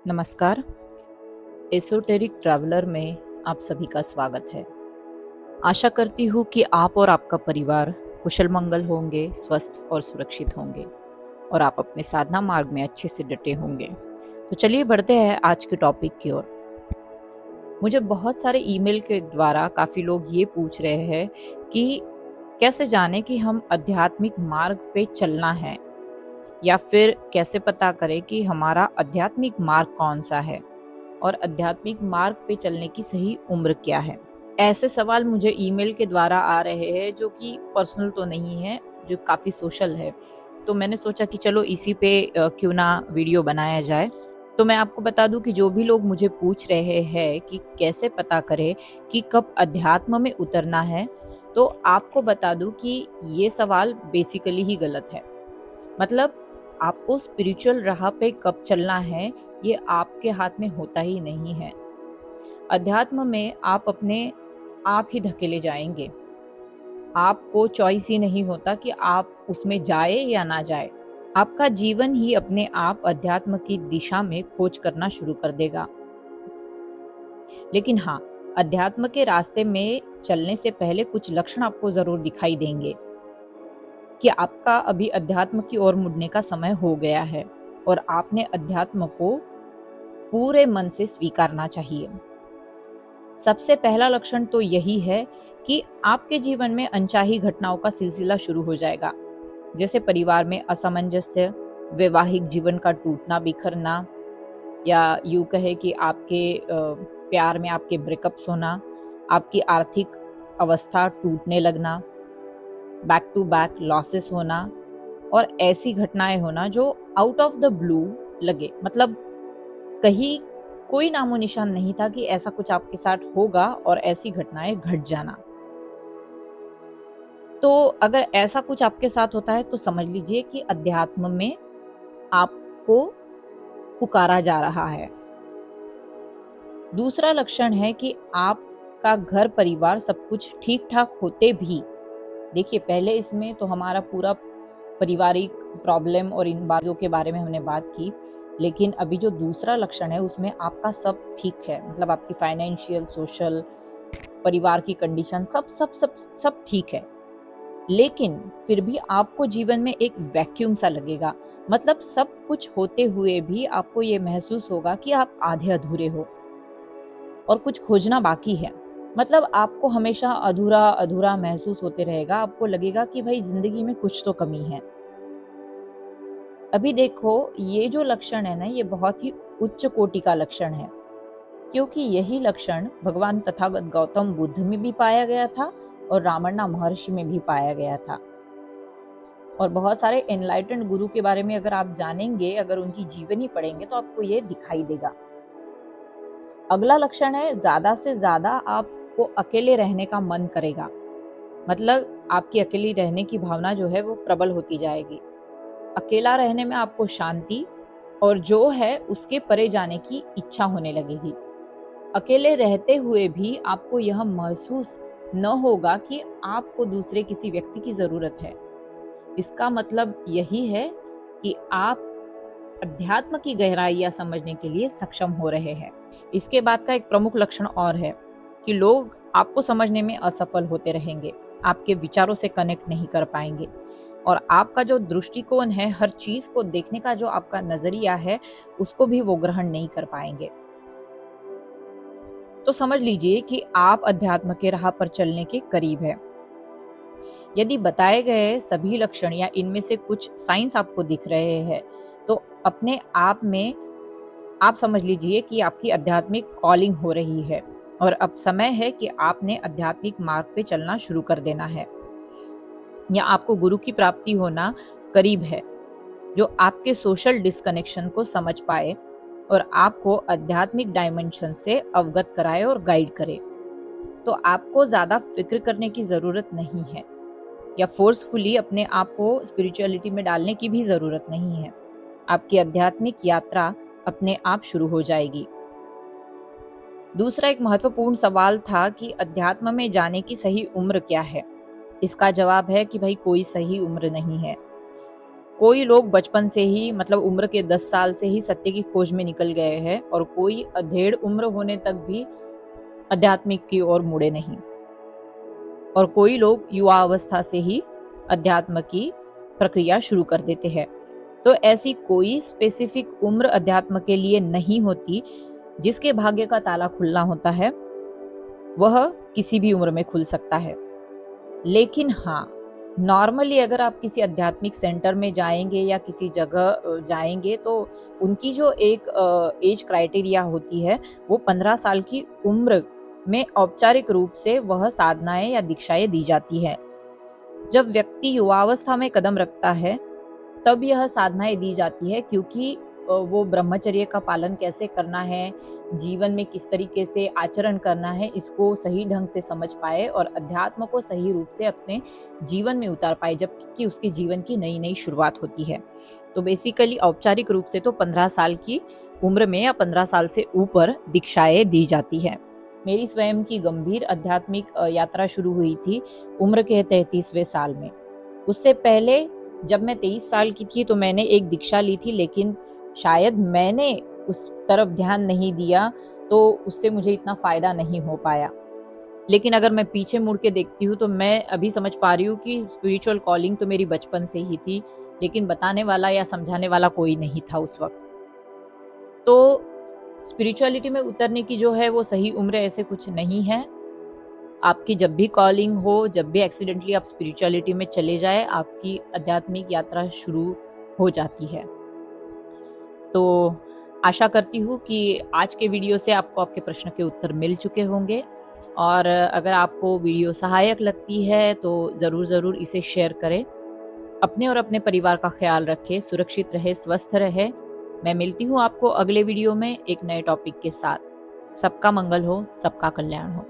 नमस्कार। Esoteric traveller में आप सभी का स्वागत है। आशा करती हूँ कि आप और आपका परिवार कुशल मंगल होंगे, स्वस्थ और सुरक्षित होंगे और आप अपने साधना मार्ग में अच्छे से डटे होंगे। तो चलिए बढ़ते हैं आज के टॉपिक की ओर। मुझे बहुत सारे ईमेल के द्वारा काफ़ी लोग ये पूछ रहे हैं कि कैसे जाने कि हम आध्यात्मिक मार्ग पे चलना है, या फिर कैसे पता करें कि हमारा आध्यात्मिक मार्ग कौन सा है और आध्यात्मिक मार्ग पे चलने की सही उम्र क्या है। ऐसे सवाल मुझे ईमेल के द्वारा आ रहे हैं जो कि पर्सनल तो नहीं है, जो काफ़ी सोशल है। तो मैंने सोचा कि चलो इसी पे क्यों ना वीडियो बनाया जाए। तो मैं आपको बता दूं कि जो भी लोग मुझे पूछ रहे हैं कि कैसे पता करें कि कब अध्यात्म में उतरना है, तो आपको बता दूं कि ये सवाल बेसिकली ही गलत है। मतलब आपको स्पिरिचुअल राह पे कब चलना है ये आपके हाथ में होता ही नहीं है। अध्यात्म में आप अपने आप ही धकेले जाएंगे। आपको चॉइस ही नहीं होता कि आप उसमें जाए या ना जाए। आपका जीवन ही अपने आप अध्यात्म की दिशा में खोज करना शुरू कर देगा। लेकिन हाँ, अध्यात्म के रास्ते में चलने से पहले कुछ लक्षण आपको जरूर दिखाई देंगे कि आपका अभी अध्यात्म की ओर मुड़ने का समय हो गया है और आपने अध्यात्म को पूरे मन से स्वीकारना चाहिए। सबसे पहला लक्षण तो यही है कि आपके जीवन में अनचाही घटनाओं का सिलसिला शुरू हो जाएगा, जैसे परिवार में असमंजस्य, वैवाहिक जीवन का टूटना बिखरना, या यूं कहे कि आपके प्यार में आपके ब्रेकअप्स होना, आपकी आर्थिक अवस्था टूटने लगना, बैक टू बैक लॉसेस होना और ऐसी घटनाएं होना जो आउट ऑफ द ब्लू लगे। मतलब कहीं कोई नामो निशान नहीं था कि ऐसा कुछ आपके साथ होगा और ऐसी घटनाएं घट जाना। तो अगर ऐसा कुछ आपके साथ होता है तो समझ लीजिए कि अध्यात्म में आपको पुकारा जा रहा है। दूसरा लक्षण है कि आपका घर परिवार सब कुछ ठीक ठाक होते भी, देखिए पहले इसमें तो हमारा पूरा पारिवारिक प्रॉब्लम और इन बातों के बारे में हमने बात की, लेकिन अभी जो दूसरा लक्षण है उसमें आपका सब ठीक है। मतलब आपकी फाइनेंशियल, सोशल, परिवार की कंडीशन सब सब सब सब ठीक है, लेकिन फिर भी आपको जीवन में एक वैक्यूम सा लगेगा। मतलब सब कुछ होते हुए भी आपको ये महसूस होगा कि आप आधे अधूरे हो और कुछ खोजना बाकी है। मतलब आपको हमेशा अधूरा अधूरा महसूस होते रहेगा। आपको लगेगा कि भाई जिंदगी में कुछ तो कमी है। अभी देखो, ये जो लक्षण है ना, ये बहुत ही उच्च कोटि का लक्षण है, क्योंकि यही लक्षण भगवान तथागत गौतम बुद्ध में भी पाया गया था और रामण्णा महर्षि में भी पाया गया था। और बहुत सारे एनलाइटेंड गुरु के बारे में अगर आप जानेंगे, अगर उनकी जीवनी पढ़ेंगे, तो आपको ये दिखाई देगा। अगला लक्षण है, ज्यादा से ज्यादा आपको अकेले रहने का मन करेगा। मतलब आपकी अकेली रहने की भावना जो है वो प्रबल होती जाएगी। अकेला रहने में आपको शांति और जो है उसके परे जाने की इच्छा होने लगेगी। अकेले रहते हुए भी आपको यह महसूस न होगा कि आपको दूसरे किसी व्यक्ति की जरूरत है। इसका मतलब यही है कि आप अध्यात्म की गहराइयां समझने के लिए सक्षम हो रहे हैं। इसके बाद का एक प्रमुख लक्षण और है कि लोग आपको समझने में असफल होते रहेंगे, आपके विचारों से कनेक्ट नहीं कर पाएंगे और आपका जो दृष्टिकोण है, हर चीज को देखने का जो आपका नजरिया है, उसको भी वो ग्रहण नहीं कर पाएंगे। तो समझ लीजिए कि आप अध्यात्म के राह पर चलने के करीब है। यदि बताए गए सभी लक्षण या इनमें से कुछ साइंस आपको दिख रहे हैं, तो अपने आप में आप समझ लीजिए कि आपकी आध्यात्मिक कॉलिंग हो रही है और अब समय है कि आपने आध्यात्मिक मार्ग पे चलना शुरू कर देना है, या आपको गुरु की प्राप्ति होना करीब है, जो आपके सोशल डिस्कनेक्शन को समझ पाए और आपको आध्यात्मिक डायमेंशन से अवगत कराए और गाइड करे। तो आपको ज्यादा फिक्र करने की जरूरत नहीं है या फोर्सफुली अपने आप को स्पिरिचुअलिटी में डालने की भी जरूरत नहीं है। आपकी आध्यात्मिक यात्रा अपने आप शुरू हो जाएगी। दूसरा एक महत्वपूर्ण सवाल था कि अध्यात्म में जाने की सही उम्र क्या है। इसका जवाब है कि भाई कोई सही उम्र नहीं है। कोई लोग बचपन से ही मतलब उम्र के 10 साल से ही सत्य की खोज में निकल गए हैं और कोई अधेड़ उम्र होने तक भी आध्यात्मिक की ओर मुड़े नहीं, और कोई लोग युवा अवस्था से ही अध्यात्म की प्रक्रिया शुरू कर देते हैं। तो ऐसी कोई स्पेसिफिक उम्र अध्यात्म के लिए नहीं होती। जिसके भाग्य का ताला खुलना होता है वह किसी भी उम्र में खुल सकता है। लेकिन हाँ, नॉर्मली अगर आप किसी आध्यात्मिक सेंटर में जाएंगे या किसी जगह जाएंगे तो उनकी जो एक एज क्राइटेरिया होती है वो 15 साल की उम्र में औपचारिक रूप से वह साधनाएं या दीक्षाएं दी जाती है। जब व्यक्ति युवावस्था में कदम रखता है तब यह साधनाएं दी जाती है, क्योंकि वो ब्रह्मचर्य का पालन कैसे करना है, जीवन में किस तरीके से आचरण करना है, इसको सही ढंग से समझ पाए और अध्यात्म को सही रूप से अपने जीवन में उतार पाए, जबकि उसके जीवन की नई नई शुरुआत होती है। तो बेसिकली औपचारिक रूप से तो 15 साल की उम्र में या 15 साल से ऊपर दीक्षाएं दी जाती है। मेरी स्वयं की गंभीर आध्यात्मिक यात्रा शुरू हुई थी उम्र के 33वें साल में। उससे पहले जब मैं 23 साल की थी तो मैंने एक दीक्षा ली थी, लेकिन शायद मैंने उस तरफ ध्यान नहीं दिया तो उससे मुझे इतना फायदा नहीं हो पाया। लेकिन अगर मैं पीछे मुड़ के देखती हूँ तो मैं अभी समझ पा रही हूँ कि स्पिरिचुअल कॉलिंग तो मेरी बचपन से ही थी, लेकिन बताने वाला या समझाने वाला कोई नहीं था उस वक्त। तो स्पिरिचुअलिटी में उतरने की जो है वो सही उम्र ऐसे कुछ नहीं है। आपकी जब भी कॉलिंग हो, जब भी एक्सीडेंटली आप स्पिरिचुअलिटी में चले जाए, आपकी आध्यात्मिक यात्रा शुरू हो जाती है। तो आशा करती हूँ कि आज के वीडियो से आपको आपके प्रश्न के उत्तर मिल चुके होंगे, और अगर आपको वीडियो सहायक लगती है तो ज़रूर इसे शेयर करें। अपने और अपने परिवार का ख्याल रखें, सुरक्षित रहे, स्वस्थ रहे। मैं मिलती हूँ आपको अगले वीडियो में एक नए टॉपिक के साथ। सबका मंगल हो, सबका कल्याण हो।